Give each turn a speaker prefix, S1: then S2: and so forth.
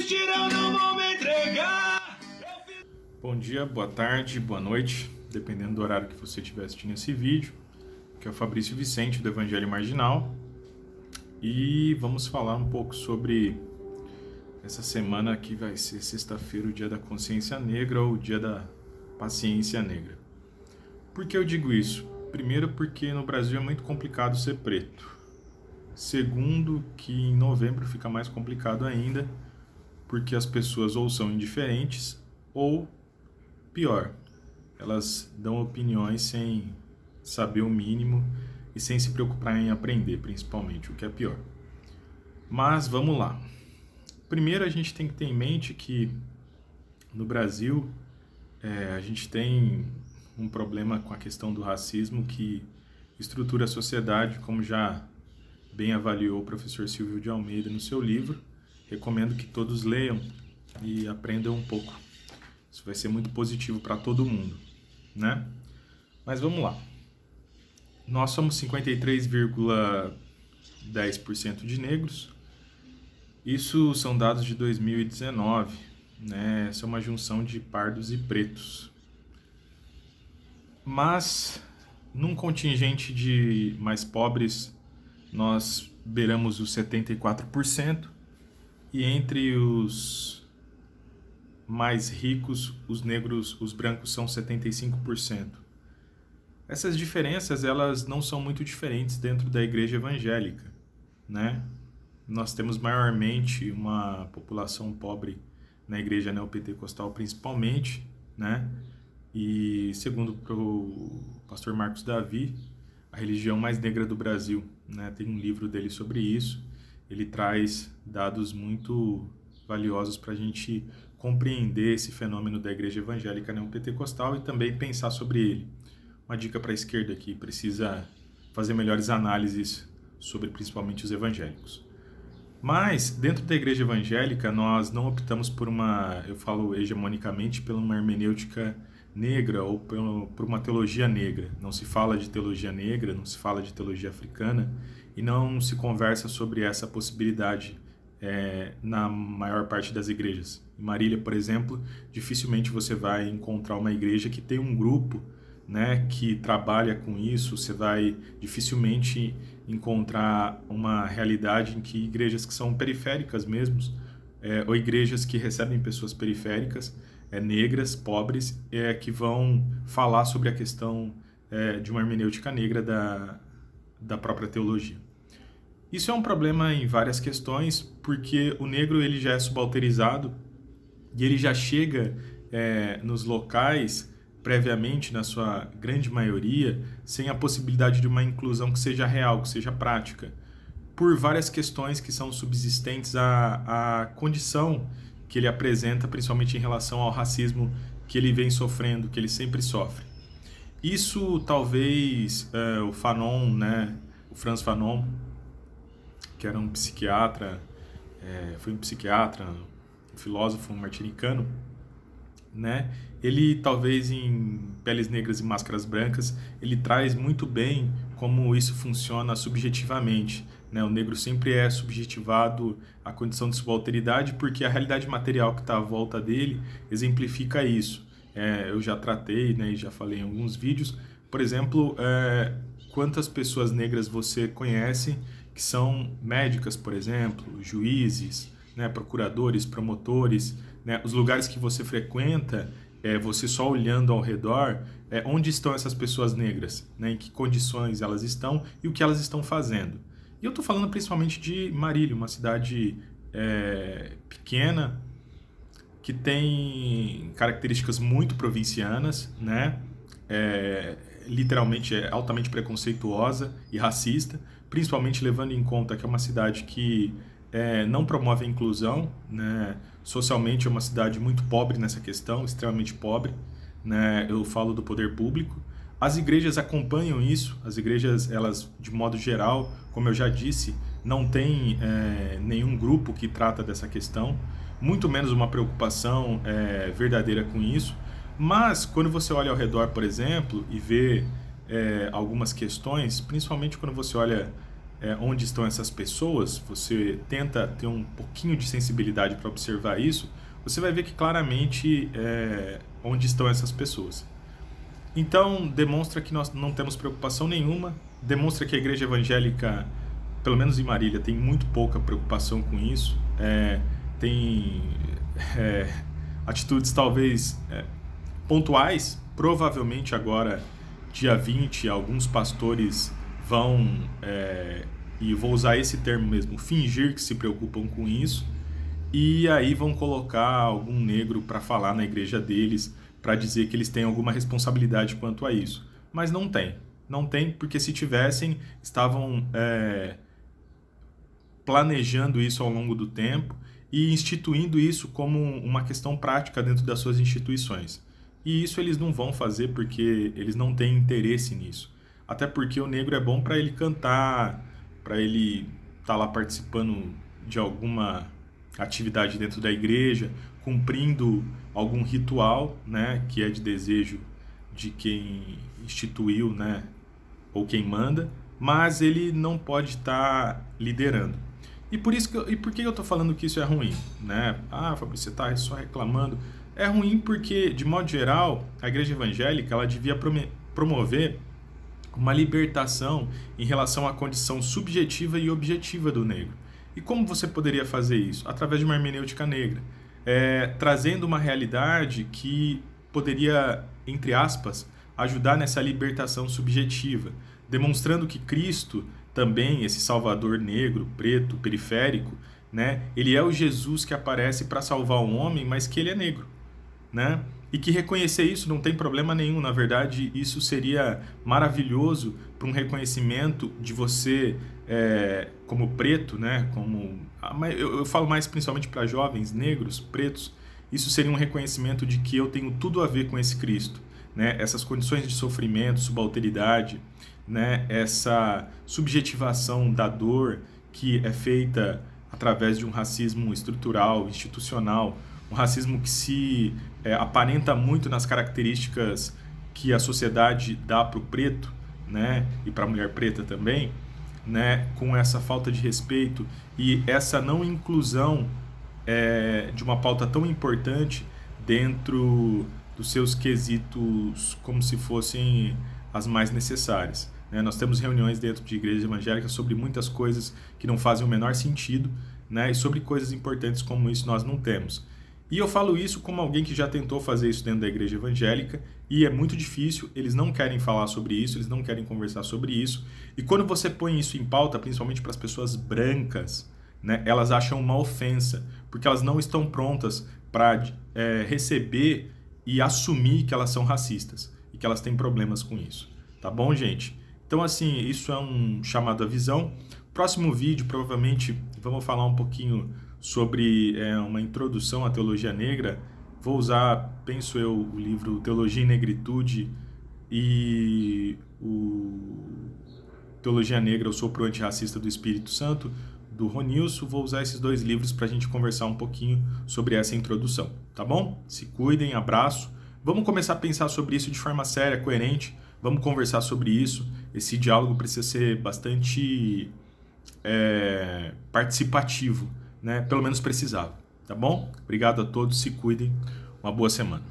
S1: desistir, eu não vou me entregar.
S2: Bom dia, boa tarde, boa noite, dependendo do horário que você estiver assistindo esse vídeo. Aqui é o Fabrício Vicente, do Evangelho Marginal. E vamos falar um pouco sobre essa semana que vai ser sexta-feira, o Dia da Consciência Negra ou o Dia da Paciência Negra. Por que eu digo isso? Primeiro, porque no Brasil é muito complicado ser preto. Segundo, que em novembro fica mais complicado ainda, porque as pessoas ou são indiferentes ou, pior, elas dão opiniões sem saber o mínimo e sem se preocupar em aprender, principalmente, o que é pior. Mas vamos lá. Primeiro, a gente tem que ter em mente que no Brasil a gente tem um problema com a questão do racismo que estrutura a sociedade, como já bem avaliou o professor Silvio de Almeida no seu livro. Recomendo que todos leiam e aprendam um pouco. Isso vai ser muito positivo para todo mundo, né? Mas vamos lá. Nós somos 53,10% de negros. Isso são dados de 2019, né? Essa é uma junção de pardos e pretos. Mas, num contingente de mais pobres, nós beiramos os 74%, e entre os mais ricos, os negros, os brancos são 75%. Essas diferenças, elas não são muito diferentes dentro da igreja evangélica, né? Nós temos maiormente uma população pobre na igreja neopentecostal, principalmente, né? E segundo o pastor Marcos Davi, a religião mais negra do Brasil, né? Tem um livro dele sobre isso. Ele traz dados muito valiosos para a gente compreender esse fenômeno da igreja evangélica neopentecostal e também pensar sobre ele. Uma dica para a esquerda aqui, precisa fazer melhores análises sobre principalmente os evangélicos. Mas, dentro da igreja evangélica, nós não optamos por eu falo hegemonicamente, por uma hermenêutica negra ou por uma teologia negra. Não se fala de teologia negra, não se fala de teologia africana e não se conversa sobre essa possibilidade na maior parte das igrejas. Em Marília, por exemplo, dificilmente você vai encontrar uma igreja que tem um grupo, né, que trabalha com isso. Você vai dificilmente encontrar uma realidade em que igrejas que são periféricas mesmo, ou igrejas que recebem pessoas periféricas, negras, pobres, que vão falar sobre a questão de uma hermenêutica negra da própria teologia. Isso é um problema em várias questões, porque o negro ele já é subalterizado e ele já chega nos locais previamente, na sua grande maioria, sem a possibilidade de uma inclusão que seja real, que seja prática, por várias questões que são subsistentes à condição que ele apresenta, principalmente em relação ao racismo que ele vem sofrendo, que ele sempre sofre. Isso talvez o Fanon, né, o Frantz Fanon, que era um psiquiatra, foi um psiquiatra, um filósofo martinicano, né? Ele talvez em Peles Negras e Máscaras Brancas, ele traz muito bem como isso funciona subjetivamente, né? O negro sempre é subjetivado à condição de subalteridade porque a realidade material que está à volta dele exemplifica isso. Eu já tratei, né, e já falei em alguns vídeos, por exemplo, quantas pessoas negras você conhece que são médicas, por exemplo, juízes, né, procuradores, promotores, né, os lugares que você frequenta, você só olhando ao redor, onde estão essas pessoas negras, né, em que condições elas estão e o que elas estão fazendo. E eu estou falando principalmente de Marília, uma cidade pequena, que tem características muito provincianas, né, literalmente altamente preconceituosa e racista, principalmente levando em conta que é uma cidade que não promove a inclusão, né? Socialmente é uma cidade muito pobre nessa questão, extremamente pobre, né? Eu falo do poder público. As igrejas acompanham isso, as igrejas, elas, de modo geral, como eu já disse, não tem nenhum grupo que trata dessa questão, muito menos uma preocupação verdadeira com isso. Mas, quando você olha ao redor, por exemplo, e vê algumas questões, principalmente quando você olha onde estão essas pessoas, você tenta ter um pouquinho de sensibilidade para observar isso, você vai ver que claramente onde estão essas pessoas. Então, demonstra que nós não temos preocupação nenhuma, demonstra que a igreja evangélica, pelo menos em Marília, tem muito pouca preocupação com isso, tem atitudes talvez pontuais. Provavelmente agora, dia 20, alguns pastores vão, e vou usar esse termo mesmo, fingir que se preocupam com isso, e aí vão colocar algum negro para falar na igreja deles, para dizer que eles têm alguma responsabilidade quanto a isso. Mas não tem. Não tem, porque se tivessem, estavam planejando isso ao longo do tempo e instituindo isso como uma questão prática dentro das suas instituições. E isso eles não vão fazer porque eles não têm interesse nisso. Até porque o negro é bom para ele cantar, para ele estar lá participando de alguma atividade dentro da igreja, cumprindo algum ritual, né, que é de desejo de quem instituiu, né, ou quem manda, mas ele não pode estar liderando. E por que eu estou falando que isso é ruim, né? Ah, Fabrício, você está só reclamando. É ruim porque, de modo geral, a igreja evangélica ela devia promover uma libertação em relação à condição subjetiva e objetiva do negro. E como você poderia fazer isso? Através de uma hermenêutica negra, trazendo uma realidade que poderia, entre aspas, ajudar nessa libertação subjetiva, demonstrando que Cristo, também esse Salvador negro, preto, periférico, né, ele é o Jesus que aparece para salvar o homem, mas que ele é negro, né? E que reconhecer isso não tem problema nenhum. Na verdade, isso seria maravilhoso para um reconhecimento de você como preto, né? Eu falo mais principalmente para jovens negros, pretos. Isso seria um reconhecimento de que eu tenho tudo a ver com esse Cristo, né? Essas condições de sofrimento, subalteridade, né? Essa subjetivação da dor que é feita através de um racismo estrutural, institucional, um racismo que se aparenta muito nas características que a sociedade dá para o preto, né, e para a mulher preta também, né, com essa falta de respeito e essa não inclusão de uma pauta tão importante dentro dos seus quesitos como se fossem as mais necessárias. Né? Nós temos reuniões dentro de igrejas evangélicas sobre muitas coisas que não fazem o menor sentido, né, e sobre coisas importantes como isso nós não temos. E eu falo isso como alguém que já tentou fazer isso dentro da igreja evangélica e é muito difícil, eles não querem falar sobre isso, eles não querem conversar sobre isso. E quando você põe isso em pauta, principalmente para as pessoas brancas, né, elas acham uma ofensa, porque elas não estão prontas para receber e assumir que elas são racistas e que elas têm problemas com isso. Tá bom, gente? Então, assim, isso é um chamado à visão. Próximo vídeo, provavelmente, vamos falar um pouquinho sobre uma introdução à teologia negra. Vou usar, penso eu, o livro Teologia e Negritude e o Teologia Negra, Eu Sou Pro Antirracista do Espírito Santo, do Ronilson. Vou usar esses dois livros para a gente conversar um pouquinho sobre essa introdução, tá bom? Se cuidem, abraço. Vamos começar a pensar sobre isso de forma séria, coerente. Vamos conversar sobre isso. Esse diálogo precisa ser bastante participativo, né? Pelo menos precisava, tá bom? Obrigado a todos, se cuidem, uma boa semana.